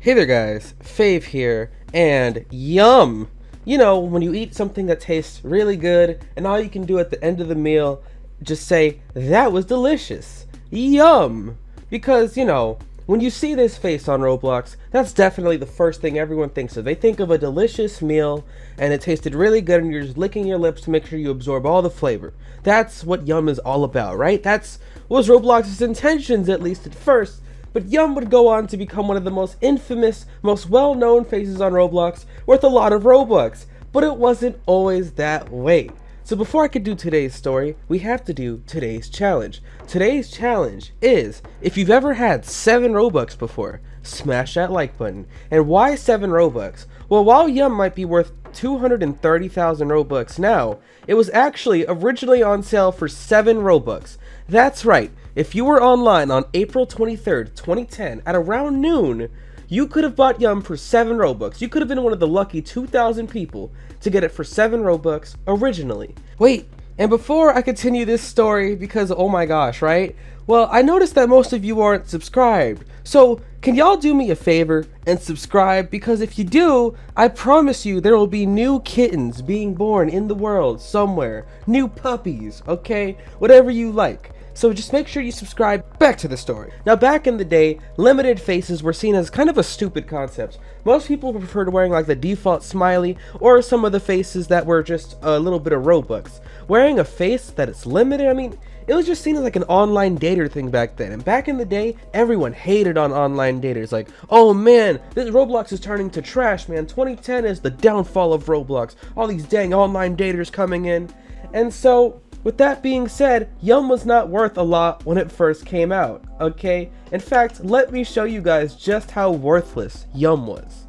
Hey there guys, Fave here, and yum! You know, when you eat something that tastes really good, and all you can do at the end of the meal, just say, that was delicious. Yum! Because, you know, when you see this face on Roblox, that's definitely the first thing everyone thinks of. They think of a delicious meal, and it tasted really good, and you're just licking your lips to make sure you absorb all the flavor. That's what yum is all about, right? That was Roblox's intentions, at least at first. But Yum would go on to become one of the most infamous, most well-known faces on Roblox, worth a lot of Robux. But it wasn't always that way. So before I could do today's story, we have to do today's challenge. Today's challenge is, if you've ever had 7 Robux before, smash that like button. And why 7 Robux? Well, while Yum might be worth 230,000 Robux now, it was actually originally on sale for 7 Robux. That's right. If you were online on April 23rd, 2010 at around noon, you could have bought Yum for 7 Robux. You could have been one of the lucky 2,000 people to get it for 7 Robux originally. Wait, and before I continue this story, because oh my gosh, right? Well, I noticed that most of you aren't subscribed. So, can y'all do me a favor and subscribe? Because if you do, I promise you there will be new kittens being born in the world somewhere. New puppies, okay? Whatever you like. So just make sure you subscribe. Back to the story. Now back in the day, limited faces were seen as kind of a stupid concept. Most people preferred wearing like the default smiley or some of the faces that were just a little bit of Robux. Wearing a face that is limited, I mean, it was just seen as like an online dater thing back then. And back in the day, everyone hated on online daters. Like, oh man, this Roblox is turning to trash, man. 2010 is the downfall of Roblox. All these dang online daters coming in. And so, with that being said, Yum was not worth a lot when it first came out, okay? In fact, let me show you guys just how worthless Yum was.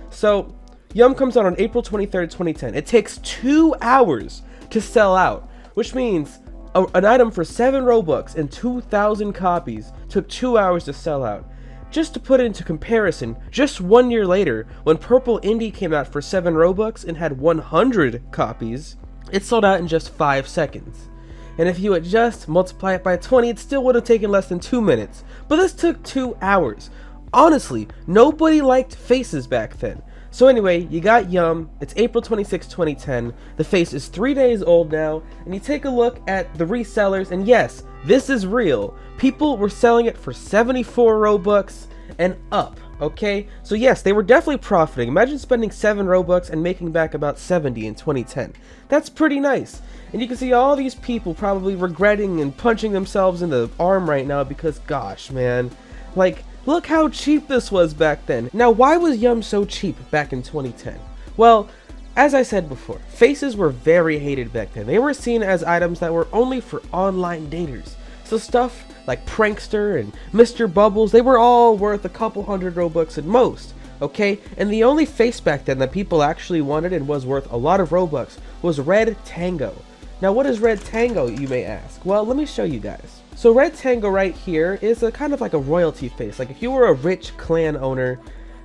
So, Yum comes out on April 23rd, 2010. It takes 2 hours to sell out, which means an item for 7 Robux and 2,000 copies took 2 hours to sell out. Just to put it into comparison, just 1 year later, when Purple Indie came out for 7 Robux and had 100 copies, it sold out in just 5 seconds. And if you would just multiply it by 20, it still would have taken less than 2 minutes. But this took 2 hours. Honestly, nobody liked faces back then. So anyway, you got Yum. It's April 26, 2010. The face is 3 days old now. And you take a look at the resellers, and yes, this is real. People were selling it for 74 Robux and up. Okay, so yes, they were definitely profiting. Imagine spending 7 Robux and making back about 70 in 2010. That's pretty nice. And you can see all these people probably regretting and punching themselves in the arm right now because gosh, man, like, look how cheap this was back then. Now, why was Yum so cheap back in 2010? Well, as I said before, faces were very hated back then. They were seen as items that were only for online daters. So stuff like Prankster and Mr. Bubbles, they were all worth a couple hundred Robux at most, okay? And the only face back then that people actually wanted and was worth a lot of Robux was Red Tango. Now what is Red Tango, you may ask? Well, let me show you guys. So Red Tango right here is a kind of like a royalty face. Like if you were a rich clan owner,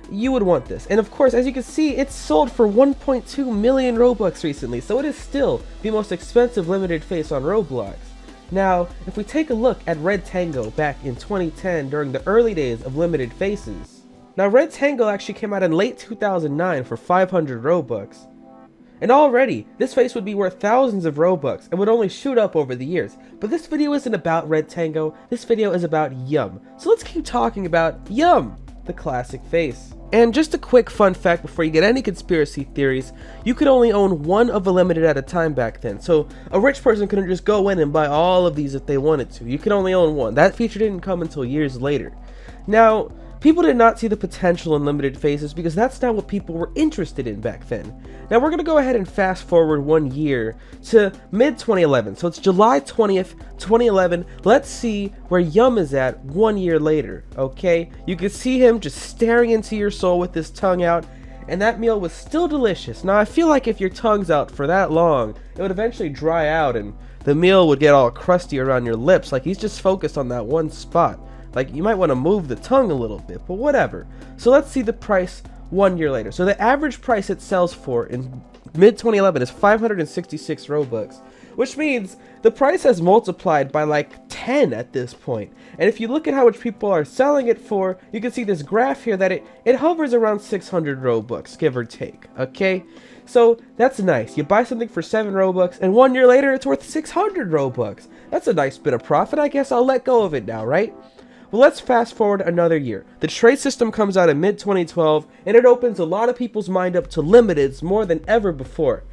you would want this. And of course, as you can see, it's sold for 1.2 million Robux recently, so it is still the most expensive limited face on Roblox. Now, if we take a look at Red Tango back in 2010 during the early days of limited faces. Now, Red Tango actually came out in late 2009 for 500 Robux. And already, this face would be worth thousands of Robux and would only shoot up over the years. But this video isn't about Red Tango, this video is about Yum. So let's keep talking about Yum, the classic face. And just a quick fun fact before you get any conspiracy theories, you could only own one of a limited at a time back then. So a rich person couldn't just go in and buy all of these if they wanted to. You could only own one. That feature didn't come until years later. Now, people did not see the potential in limited faces because that's not what people were interested in back then. Now we're going to go ahead and fast forward 1 year to mid-2011. So it's July 20th, 2011. Let's see where Yum is at 1 year later, okay? You can see him just staring into your soul with his tongue out, and that meal was still delicious. Now I feel like if your tongue's out for that long, it would eventually dry out and the meal would get all crusty around your lips. Like he's just focused on that one spot. Like, you might want to move the tongue a little bit, but whatever. So let's see the price 1 year later. So the average price it sells for in mid-2011 is 566 Robux. which means the price has multiplied by like 10 at this point. And if you look at how much people are selling it for, you can see this graph here that it hovers around 600 Robux, give or take, okay? So that's nice. You buy something for 7 Robux, and 1 year later it's worth 600 Robux. That's a nice bit of profit. I guess I'll let go of it now, right? Well, let's fast forward another year. The trade system comes out in mid-2012, and it opens a lot of people's mind up to limiteds more than ever before.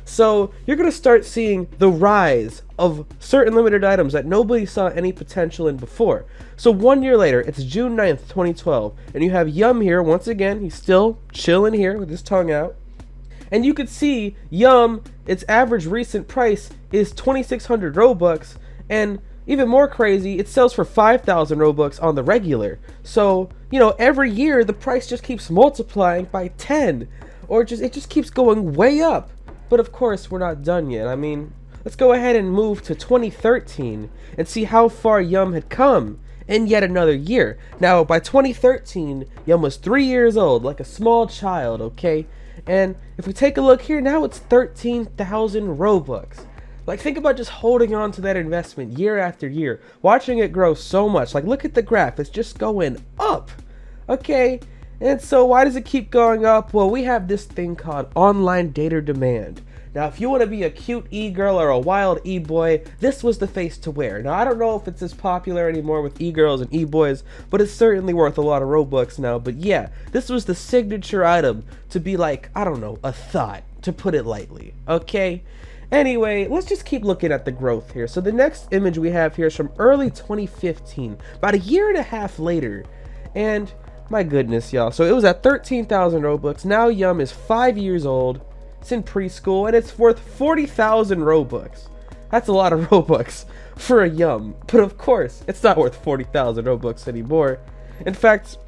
So you're going to start seeing the rise of certain limited items that nobody saw any potential in before. So 1 year later, it's June 9th, 2012, and you have Yum here once again. He's still chilling here with his tongue out. And you could see Yum, its average recent price is 2,600 Robux, and even more crazy, it sells for 5,000 Robux on the regular. So, you know, every year the price just keeps multiplying by 10, or it just keeps going way up. But of course, we're not done yet. I mean, let's go ahead and move to 2013 and see how far Yum had come in yet another year. Now, by 2013, Yum was 3 years old, like a small child, okay? And if we take a look here, now it's 13,000 Robux. Like, think about just holding on to that investment year after year, watching it grow so much. Like, look at the graph, it's just going up, okay? And so why does it keep going up? Well, we have this thing called online data demand. Now, if you want to be a cute e-girl or a wild e-boy, this was the face to wear. Now, I don't know if it's as popular anymore with e-girls and e-boys, but it's certainly worth a lot of Robux now. But yeah, this was the signature item to be like, I don't know, a thought, to put it lightly, okay? Anyway, let's just keep looking at the growth here. So the next image we have here is from early 2015, about a year and a half later. And my goodness, y'all. So it was at 13,000 Robux. Now Yum is 5 years old. It's in preschool, and it's worth 40,000 Robux. That's a lot of Robux for a Yum. But of course, it's not worth 40,000 Robux anymore. In fact,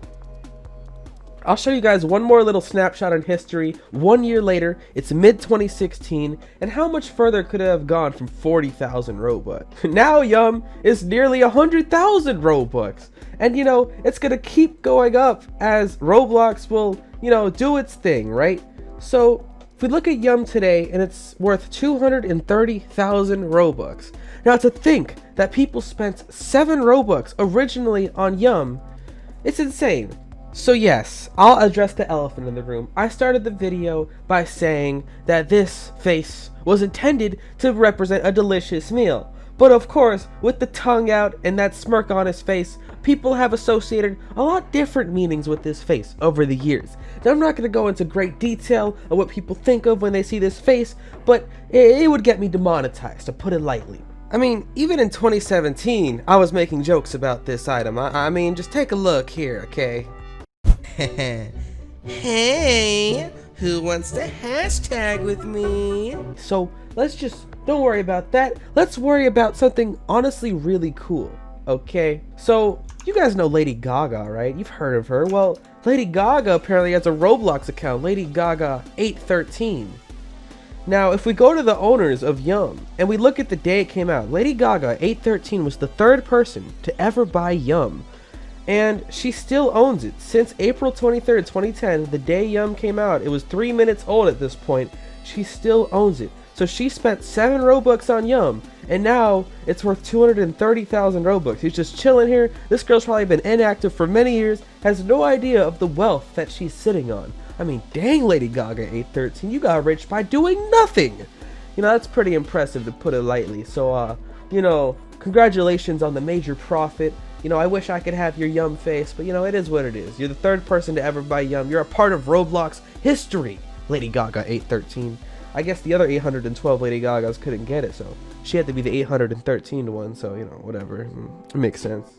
I'll show you guys one more little snapshot in history. 1 year later, it's mid-2016, and how much further could it have gone from 40,000 Robux? Now Yum is nearly 100,000 Robux. And you know, it's gonna keep going up as Roblox will, you know, do its thing, right? So if we look at Yum today, and it's worth 230,000 Robux. Now, to think that people spent 7 Robux originally on Yum, it's insane. So yes, I'll address the elephant in the room. I started the video by saying that this face was intended to represent a delicious meal. But of course, with the tongue out and that smirk on his face, people have associated a lot different meanings with this face over the years. Now, I'm not going to go into great detail on what people think of when they see this face, but it would get me demonetized, to put it lightly. I mean, even in 2017, I was making jokes about this item. I mean, just take a look here, okay? Hey, who wants to hashtag with me? So don't worry about that. Let's worry about something honestly really cool, okay? So you guys know Lady Gaga, right? You've heard of her. Well, Lady Gaga apparently has a Roblox account, Lady Gaga 813. Now, if we go to the owners of Yum and we look at the day it came out, Lady Gaga 813 was the 3rd person to ever buy Yum. And she still owns it. Since April 23rd, 2010, the day Yum came out, it was 3 minutes old at this point, she still owns it. So she spent 7 Robux on Yum, and now it's worth 230,000 Robux. He's just chilling here. This girl's probably been inactive for many years, has no idea of the wealth that she's sitting on. I mean, dang, Lady Gaga 813, you got rich by doing nothing. You know, that's pretty impressive, to put it lightly. So, you know, congratulations on the major profit. You know, I wish I could have your Yum face, but you know, it is what it is. You're the 3rd person to ever buy Yum. You're a part of Roblox history, Lady Gaga 813. I guess the other 812 Lady Gagas couldn't get it, so she had to be the 813 one, so, you know, whatever. It makes sense.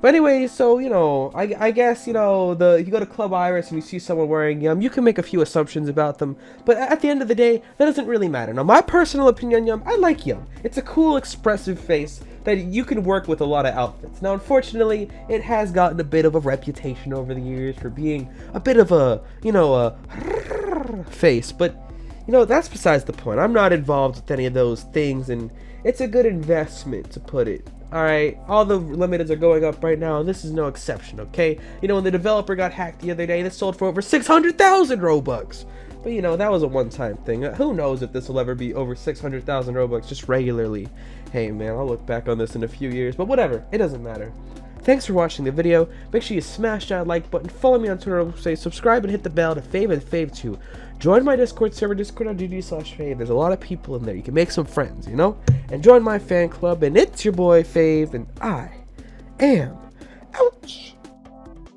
But anyway, so, you know, I guess, you know, if you go to Club Iris and you see someone wearing Yum, you can make a few assumptions about them, but at the end of the day, that doesn't really matter. Now, my personal opinion on Yum, I like Yum. It's a cool, expressive face that you can work with a lot of outfits. Now, unfortunately, it has gotten a bit of a reputation over the years for being a bit of a, you know, a face, but you know, that's besides the point. I'm not involved with any of those things, and it's a good investment, to put it. Alright, all the limiteds are going up right now, and this is no exception, okay? You know, when the developer got hacked the other day, this sold for over 600,000 Robux. But you know, that was a one-time thing. Who knows if this will ever be over 600,000 Robux just regularly. Hey man, I'll look back on this in a few years, but whatever, it doesn't matter. Thanks for watching the video. Make sure you smash that like button, follow me on Twitter, say subscribe and hit the bell to Fave and Fave 2. Join my Discord server, discord.gg/Fave. There's a lot of people in there. You can make some friends, you know? And join my fan club, and it's your boy Fave, and I am ouch.